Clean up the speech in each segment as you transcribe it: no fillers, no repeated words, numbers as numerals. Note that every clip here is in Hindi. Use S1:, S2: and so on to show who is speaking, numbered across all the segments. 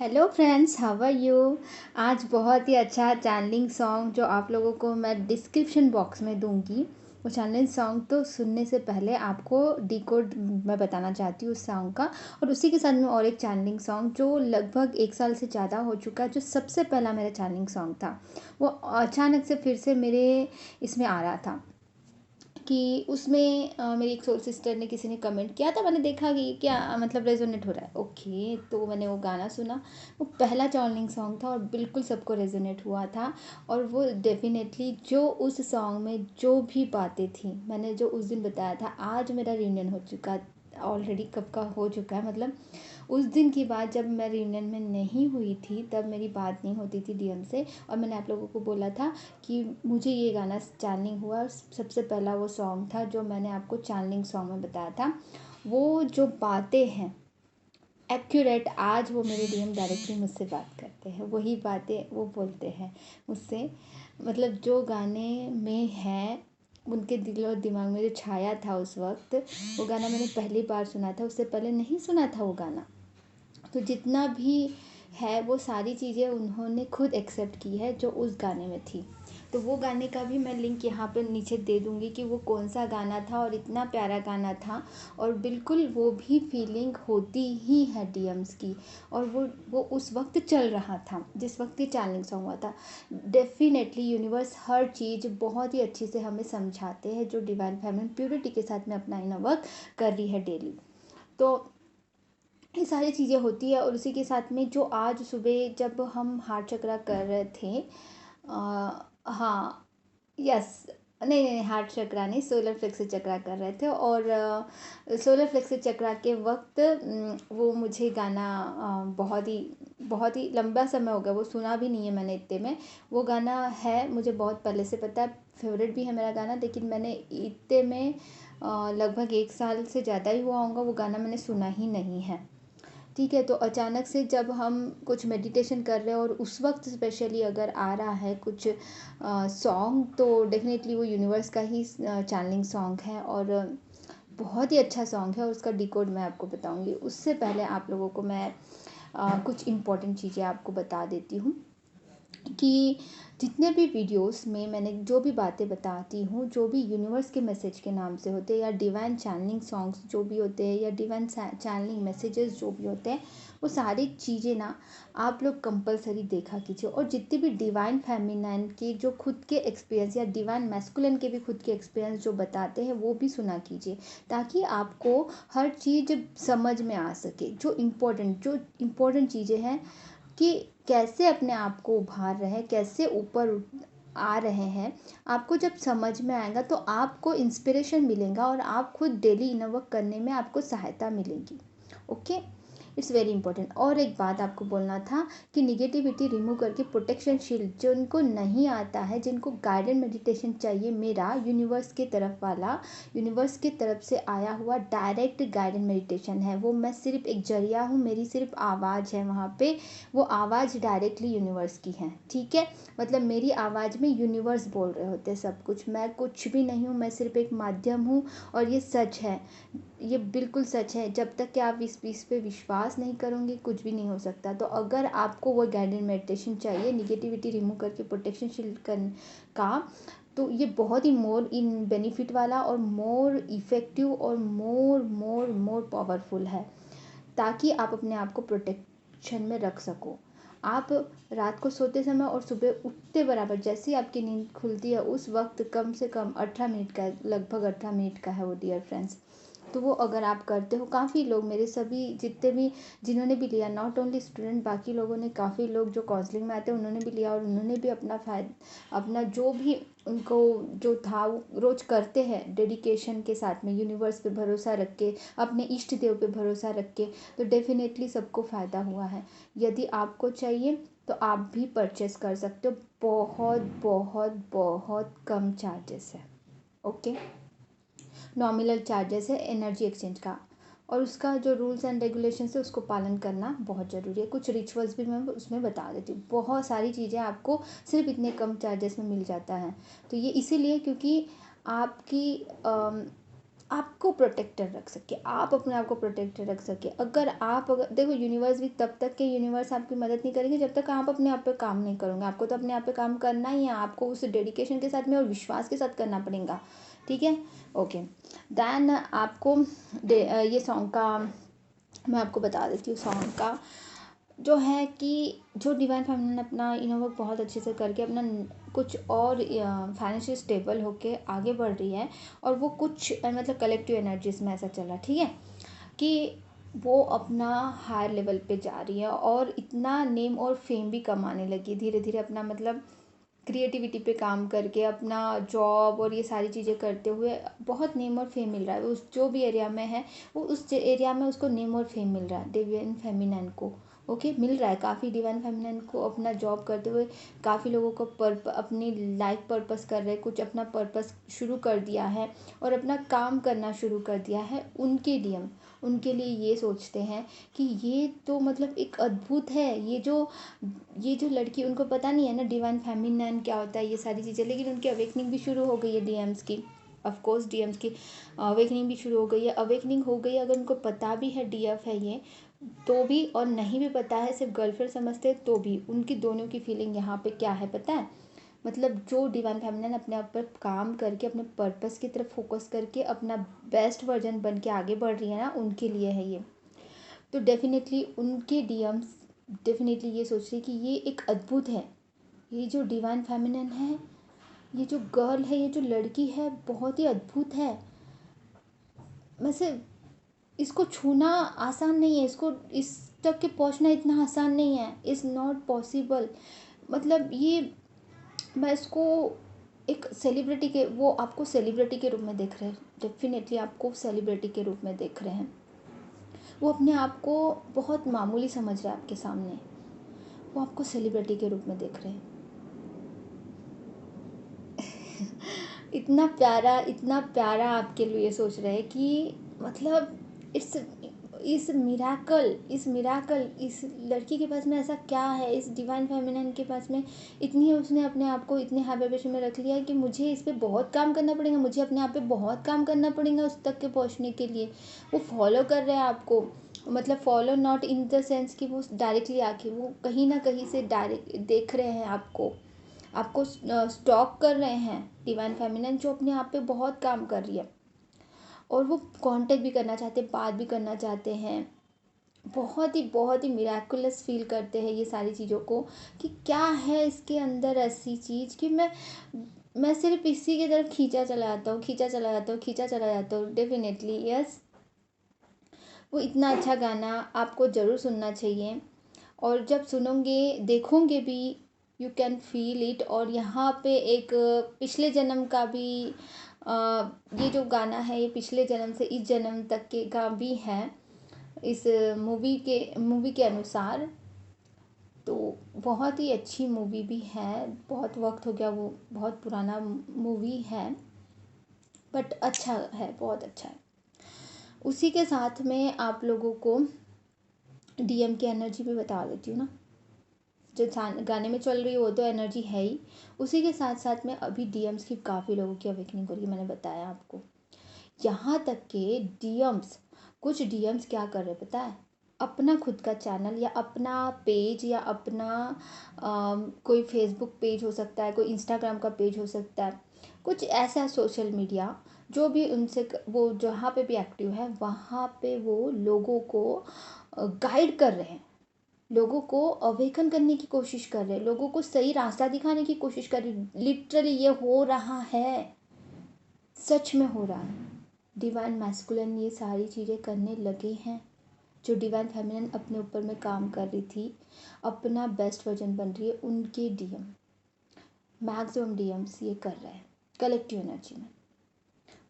S1: Hello friends, how are you. आज बहुत ही अच्छा चैनलिंग सॉन्ग जो आप लोगों को मैं डिस्क्रिप्शन बॉक्स में दूंगी, वो चैनलिंग सॉन्ग तो सुनने से पहले आपको डिकोड मैं बताना चाहती हूँ उस सॉन्ग का। और उसी के साथ में और एक चैनलिंग सॉन्ग जो लगभग 1 साल से ज़्यादा हो चुका है, जो सबसे पहला मेरा चैनलिंग सॉन्ग था, वो अचानक से फिर से मेरे इसमें आ रहा था कि उसमें मेरी एक सोल सिस्टर ने किसी ने कमेंट किया था। मैंने देखा कि क्या मतलब रेजोनेट हो रहा है। ओके, तो मैंने वो गाना सुना। वो पहला चॉर्निंग सॉन्ग था और बिल्कुल सबको रेजोनेट हुआ था। और वो डेफिनेटली जो उस सॉन्ग में जो भी बातें थी, मैंने जो उस दिन बताया था, आज मेरा रियूनियन हो चुका ऑलरेडी, कब का हो चुका है। मतलब उस दिन की बात, जब मैं रियूनियन में नहीं हुई थी तब मेरी बात नहीं होती थी डीएम से, और मैंने आप लोगों को बोला था कि मुझे ये गाना चैनलिंग हुआ। सबसे पहला वो सॉन्ग था जो मैंने आपको चैनलिंग सॉन्ग में बताया था। वो जो बातें हैं एक्यूरेट, आज वो मेरे डीएम डायरेक्टली मुझसे बात करते हैं, वही बातें वो बोलते हैं मुझसे। मतलब जो गाने में है, उनके दिल और दिमाग में जो छाया था उस वक्त, वो गाना मैंने पहली बार सुना था, उससे पहले नहीं सुना था वो गाना। तो जितना भी है वो सारी चीज़ें उन्होंने खुद एक्सेप्ट की है जो उस गाने में थी। तो वो गाने का भी मैं लिंक यहाँ पे नीचे दे दूँगी कि वो कौन सा गाना था और इतना प्यारा गाना था। और बिल्कुल वो भी फीलिंग होती ही है डीएम्स की। और वो उस वक्त चल रहा था जिस वक्त ये चैनलिंग सॉन्ग हुआ था। डेफिनेटली यूनिवर्स हर चीज़ बहुत ही अच्छी से हमें समझाते हैं, जो डिवाइन फेमिनिन प्योरिटी के साथ में अपना इनर वर्क कर रही है डेली। तो ये सारी चीज़ें होती है। और उसी के साथ में जो आज सुबह जब हम हार्ट चक्रा कर रहे थे, हाँ, यस, नहीं नहीं, हार्ट चक्रा नहीं, सोलर प्लेक्सस चक्रा कर रहे थे। और सोलर प्लेक्सस चक्रा के वक्त वो मुझे गाना बहुत ही लंबा समय हो गया, वो सुना भी नहीं है मैंने इतने में। वो गाना है, मुझे बहुत पहले से पता है, फेवरेट भी है मेरा गाना, लेकिन मैंने इतने में लगभग 1 साल से ज़्यादा ही हुआ होगा, वो गाना मैंने सुना ही नहीं है। ठीक है, तो अचानक से जब हम कुछ मेडिटेशन कर रहे हैं और उस वक्त स्पेशली अगर आ रहा है कुछ सॉन्ग, तो डेफिनेटली वो यूनिवर्स का ही चैनलिंग सॉन्ग है। और बहुत ही अच्छा सॉन्ग है। और उसका डिकोड मैं आपको बताऊंगी, उससे पहले आप लोगों को मैं कुछ इम्पोर्टेंट चीज़ें आपको बता देती हूँ कि जितने भी वीडियोस में मैंने जो भी बातें बताती हूँ, जो भी यूनिवर्स के मैसेज के नाम से होते हैं, या डिवाइन चैनलिंग सॉन्ग्स जो भी होते हैं, या डिवाइन चैनलिंग मैसेजेस जो भी होते हैं, वो सारी चीज़ें ना आप लोग कंपलसरी देखा कीजिए। और जितने भी डिवाइन फेमिनाइन के जो खुद के एक्सपीरियंस, या डिवाइन मैस्कुलिन के भी खुद के एक्सपीरियंस जो बताते हैं, वो भी सुना कीजिए, ताकि आपको हर चीज़ समझ में आ सके। जो इम्पोर्टेंट चीज़ें हैं कि कैसे अपने आप को उभार रहे हैं, कैसे ऊपर आ रहे हैं, आपको जब समझ में आएगा तो आपको इंस्पिरेशन मिलेगा और आप खुद डेली इनर वर्क करने में आपको सहायता मिलेगी। Okay, it's very important. और एक बात आपको बोलना था कि निगेटिविटी रिमूव करके प्रोटेक्शन शील्ड, जो उनको नहीं आता है, जिनको गाइडेड मेडिटेशन चाहिए, मेरा यूनिवर्स के तरफ वाला, यूनिवर्स की तरफ से आया हुआ डायरेक्ट गाइडेड मेडिटेशन है। वो मैं सिर्फ एक जरिया हूँ, मेरी सिर्फ आवाज़ है वहाँ पे। वो आवाज़ डायरेक्टली यूनिवर्स की है, ठीक है। मतलब मेरी आवाज़ में यूनिवर्स बोल रहे होते सब कुछ, मैं कुछ भी नहीं हूँ, मैं सिर्फ एक माध्यम हूँ। और ये सच है, ये बिल्कुल सच है। जब तक कि आप इस चीज़ पे विश्वास नहीं करोगे, कुछ भी नहीं हो सकता। तो अगर आपको वो गाइडेड मेडिटेशन चाहिए, निगेटिविटी रिमूव करके प्रोटेक्शन शील्ड का, तो ये बहुत ही मोर इन बेनिफिट वाला और मोर इफ़ेक्टिव और मोर मोर मोर पावरफुल है, ताकि आप अपने आप को प्रोटेक्शन में रख सको। आप रात को सोते समय और सुबह उठते बराबर जैसे ही आपकी नींद खुलती है, उस वक्त कम से कम 18 मिनट का है, लगभग 18 मिनट का है वो, डियर फ्रेंड्स। तो वो अगर आप करते हो, काफ़ी लोग मेरे सभी जितने भी जिन्होंने भी लिया, नॉट ओनली स्टूडेंट, बाकी लोगों ने, काफ़ी लोग जो काउंसलिंग में आते हैं उन्होंने भी लिया, और उन्होंने भी अपना जो भी उनको जो था वो रोज़ करते हैं डेडिकेशन के साथ में, यूनिवर्स पे भरोसा रख के, अपने इष्ट देव पे भरोसा रख के। तो डेफिनेटली सबको फ़ायदा हुआ है। यदि आपको चाहिए तो आप भी परचेस कर सकते हो, बहुत बहुत बहुत कम चार्जेस है। ओके, नॉमिनल चार्जेस है एनर्जी एक्सचेंज का। और उसका जो रूल्स एंड रेगुलेशन है उसको पालन करना बहुत ज़रूरी है। कुछ रिचुअल्स भी मैं उसमें बता देती हूँ, बहुत सारी चीज़ें आपको सिर्फ इतने कम चार्जेस में मिल जाता है। तो ये इसीलिए क्योंकि आपकी आपको प्रोटेक्टेड रख सके, आप अपने आप को प्रोटेक्टेड रख सके। अगर देखो, यूनिवर्स भी तब तक के यूनिवर्स आपकी मदद नहीं करेंगे जब तक आप अपने आप पे काम नहीं करोगे। आपको तो अपने आप पे काम करना ही है, आपको उस डेडिकेशन के साथ में और विश्वास के साथ करना पड़ेगा, ठीक है। ओके, देन आपको ये सॉन्ग का मैं आपको बता देती हूँ। सॉन्ग का जो है कि जो डिवाइन फेमिनिन अपना इनर वर्क बहुत अच्छे से करके अपना कुछ और फाइनेंशियल स्टेबल होके आगे बढ़ रही है, और वो कुछ मतलब कलेक्टिव एनर्जीज में ऐसा चला, ठीक है, कि वो अपना हायर लेवल पे जा रही है और इतना नेम और फेम भी कमाने लगी धीरे धीरे, अपना मतलब क्रिएटिविटी पे काम करके अपना जॉब और ये सारी चीज़ें करते हुए बहुत नेम और फेम मिल रहा है। उस जो भी एरिया में है वो उस एरिया में उसको नेम और फेम मिल रहा है डिवाइन फेमिनिन को। ओके, मिल रहा है काफ़ी डिवाइन फेमिनिन को अपना जॉब करते हुए। काफ़ी लोगों को अपनी लाइफ पर्पस कर रहे, कुछ अपना पर्पस शुरू कर दिया है और अपना काम करना शुरू कर दिया है। उनके डीएम उनके लिए ये सोचते हैं कि ये तो मतलब एक अद्भुत है, ये जो लड़की, उनको पता नहीं है ना डिवाइन फेमिनिन क्या होता है, ये सारी चीज़ें, लेकिन उनकी अवेकनिंग भी शुरू हो गई है डीएम्स की। ऑफ कोर्स डीएम्स की अवेकनिंग भी शुरू हो गई है। अवेकनिंग हो गई है, अगर उनको पता भी है डीएफ है ये तो भी, और नहीं भी पता है सिर्फ गर्लफ्रेंड समझते हैं तो भी, उनकी दोनों की फीलिंग यहाँ पे क्या है पता है। मतलब जो डिवाइन फेमिनिन अपने आप पर काम करके अपने पर्पस की तरफ फोकस करके अपना बेस्ट वर्जन बन के आगे बढ़ रही है ना, उनके लिए है ये। तो डेफिनेटली उनके डीएम्स डेफिनेटली ये सोच रही कि ये एक अद्भुत है, ये जो डिवाइन फेमिनिन है, ये जो गर्ल है, ये जो लड़की है, बहुत ही अद्भुत है। वैसे इसको छूना आसान नहीं है, इसको इस तक के पहुंचना इतना आसान नहीं है, इज़ नॉट पॉसिबल। मतलब ये, मैं इसको एक सेलिब्रिटी के, वो आपको सेलिब्रिटी के रूप में देख रहे हैं, डेफिनेटली आपको सेलिब्रिटी के रूप में देख रहे हैं। वो अपने आप को बहुत मामूली समझ रहे हैं आपके सामने, वो आपको सेलिब्रिटी के रूप में देख रहे हैं। इतना प्यारा आपके लिए सोच रहे हैं कि मतलब इस मिराकल इस लड़की के पास में ऐसा क्या है, इस डिवाइन फेमिनिन के पास में इतनी, उसने अपने आप को इतने हाई वाइब्रेशन में रख लिया है कि मुझे इस पे बहुत काम करना पड़ेगा, मुझे अपने आप पे बहुत काम करना पड़ेगा उस तक के पहुंचने के लिए। वो फॉलो कर रहे हैं आपको, मतलब follow not in the sense कि वो डायरेक्टली आके, वो कहीं ना कहीं से डायरेक्ट देख रहे हैं आपको, स्टॉक कर रहे हैं डिवाइन फेमिनिन, जो अपने आप पे बहुत काम कर रही है। और वो कांटेक्ट भी करना चाहते हैं, बात भी करना चाहते हैं। बहुत ही मिराकुलस फील करते हैं ये सारी चीज़ों को, कि क्या है इसके अंदर ऐसी चीज़ कि मैं सिर्फ इसी की तरफ खींचा चला जाता हूँ, खींचा चला जाता हूँ। डेफिनेटली यस, वो इतना अच्छा गाना आपको ज़रूर सुनना चाहिए, और जब सुनोगे देखोगे भी, यू कैन फील इट। और यहाँ पे एक पिछले जन्म का भी, ये जो गाना है ये पिछले जन्म से इस जन्म तक के का भी है इस मूवी के अनुसार। तो बहुत ही अच्छी मूवी भी है, बहुत वक्त हो गया, वो बहुत पुराना मूवी है, बट अच्छा है, बहुत अच्छा है। उसी के साथ में आप लोगों को डीएम की एनर्जी भी बता देती हूँ ना, जो गाने में चल रही है वो तो एनर्जी है ही, उसी के साथ साथ में अभी डीएम्स की काफ़ी लोगों की अवेकनिंग हो रही है, मैंने बताया आपको। यहाँ तक के डीएम्स, कुछ डीएम्स क्या कर रहे हैं पता है, अपना खुद का चैनल या अपना पेज या अपना कोई फेसबुक पेज हो सकता है, कोई इंस्टाग्राम का पेज हो सकता है, कुछ ऐसा सोशल मीडिया जो भी उनसे वो जहाँ पे भी एक्टिव है वहाँ पे वो लोगों को गाइड कर रहे हैं, लोगों को अवेकन करने की कोशिश कर रहे हैं, लोगों को सही रास्ता दिखाने की कोशिश कर रहे हैं। लिटरली ये हो रहा है, सच में हो रहा है। डिवाइन मैस्कुलिन ये सारी चीज़ें करने लगे हैं, जो डिवाइन फेमिनिन अपने ऊपर में काम कर रही थी, अपना बेस्ट वर्जन बन रही है, उनके डीएम, मैक्सिमम डीएम्स ये कर रहे हैं कलेक्टिव एनर्जी में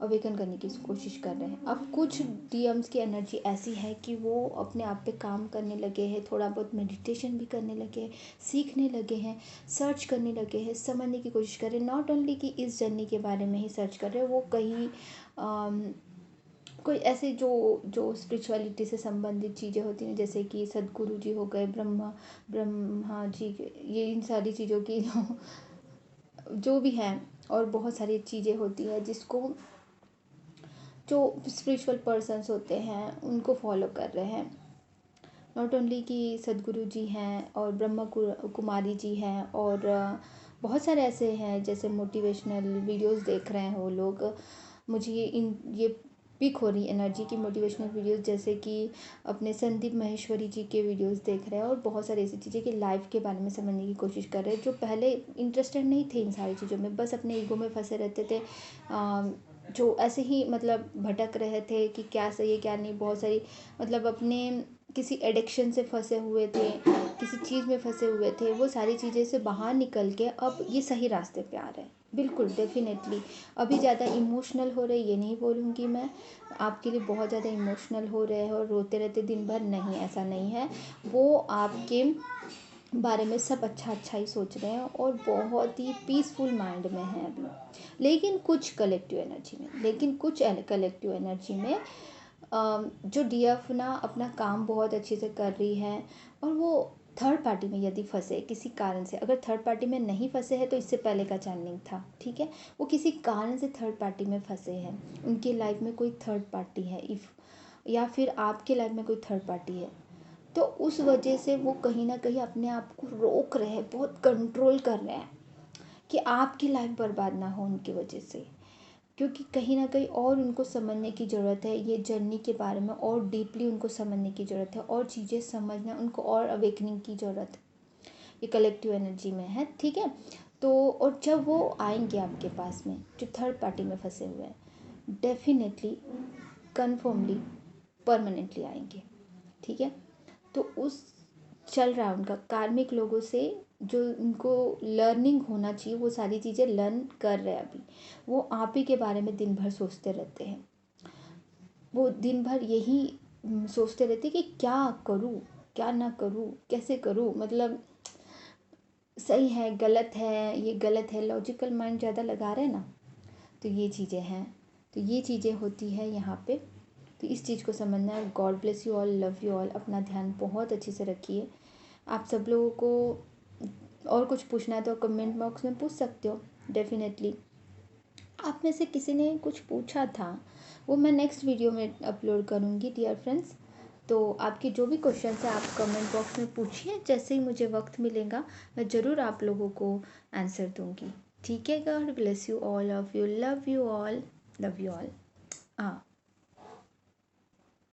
S1: अवेकन करने की कोशिश कर रहे हैं। अब कुछ डीएम्स की एनर्जी ऐसी है कि वो अपने आप पे काम करने लगे हैं, थोड़ा बहुत मेडिटेशन भी करने लगे हैं, सीखने लगे हैं, सर्च करने लगे हैं, समझने की कोशिश कर रहे हैं। नॉट ओनली कि इस जर्नी के बारे में ही सर्च कर रहे हैं, वो कहीं कोई ऐसे जो स्पिरिचुअलिटी से संबंधित चीज़ें होती हैं, जैसे कि सदगुरु जी हो गए, ब्रह्मा जी, ये इन सारी चीज़ों की जो भी हैं, और बहुत सारी चीज़ें होती है जिसको जो स्पिरिचुअल पर्सन्स होते हैं उनको फॉलो कर रहे हैं। नॉट ओनली कि सदगुरु जी हैं और ब्रह्मा कुमारी जी हैं और बहुत सारे ऐसे हैं जैसे मोटिवेशनल वीडियोस देख रहे हैं वो लोग। मुझे ये पिक हो रही एनर्जी की मोटिवेशनल वीडियोस, जैसे कि अपने संदीप माहेश्वरी जी के वीडियोस देख रहे हैं और बहुत सारी ऐसी चीज़ें कि लाइफ के बारे में समझने की कोशिश कर रहे हैं, जो पहले इंटरेस्टेड नहीं थे इन सारी चीज़ों में, बस अपने ईगो में फंसे रहते थे। जो ऐसे ही मतलब भटक रहे थे कि क्या सही है क्या नहीं, बहुत सारी मतलब अपने किसी एडिक्शन से फंसे हुए थे, किसी चीज़ में फंसे हुए थे, वो सारी चीज़ें से बाहर निकल के अब ये सही रास्ते पे आ रहे हैं। बिल्कुल डेफिनेटली। अभी ज़्यादा इमोशनल हो रहे ये नहीं बोलूँगी मैं, आपके लिए बहुत ज़्यादा इमोशनल हो रहे हैं और रोते रहते दिन भर, नहीं ऐसा नहीं है। वो आपके बारे में सब अच्छा अच्छा ही सोच रहे हैं और बहुत ही पीसफुल माइंड में है अभी। लेकिन कुछ कलेक्टिव एनर्जी में जो डीएफ ना अपना काम बहुत अच्छे से कर रही है और वो थर्ड पार्टी में यदि फंसे किसी कारण से, अगर थर्ड पार्टी में नहीं फंसे हैं तो इससे पहले का चैनलिंग था, ठीक है, वो किसी कारण से थर्ड पार्टी में फंसे हैं, उनकी लाइफ में कोई थर्ड पार्टी है इफ़, या फिर आपके लाइफ में कोई थर्ड पार्टी है, तो उस वजह से वो कहीं ना कहीं अपने आप को रोक रहे हैं, बहुत कंट्रोल कर रहे हैं कि आपकी लाइफ बर्बाद ना हो उनकी वजह से। क्योंकि कहीं ना कहीं और उनको समझने की ज़रूरत है, ये जर्नी के बारे में और डीपली उनको समझने की ज़रूरत है, और चीज़ें समझना उनको और अवेकनिंग की ज़रूरत है, ये कलेक्टिव एनर्जी में है, ठीक है। तो और जब वो आएंगे आपके पास में जो थर्ड पार्टी में फंसे हुए हैं, डेफिनेटली कन्फर्मली परमानेंटली आएंगे, ठीक है। तो उस चल रहा है उनका कार्मिक लोगों से, जो उनको लर्निंग होना चाहिए वो सारी चीज़ें लर्न कर रहे हैं अभी। वो आप ही के बारे में दिन भर सोचते रहते हैं, वो दिन भर यही सोचते रहते हैं कि क्या करूँ क्या ना करूँ, कैसे करूँ, मतलब सही है गलत है, ये गलत है, लॉजिकल माइंड ज़्यादा लगा रहे हैं ना, तो ये चीज़ें हैं, तो ये चीज़ें होती है यहाँ पे। तो इस चीज़ को समझना है। God bless you all, love you all, अपना ध्यान बहुत अच्छे से रखिए। आप सब लोगों को और कुछ पूछना है तो कमेंट बॉक्स में पूछ सकते हो डेफिनेटली। आप में से किसी ने कुछ पूछा था, वो मैं नेक्स्ट वीडियो में अपलोड करूँगी डियर फ्रेंड्स। तो आपके जो भी क्वेश्चन है आप कमेंट बॉक्स में पूछिए, जैसे ही मुझे वक्त मिलेगा मैं ज़रूर आप लोगों को आंसर दूँगी, ठीक है। God bless you all of you, love you all, love you all. हाँ।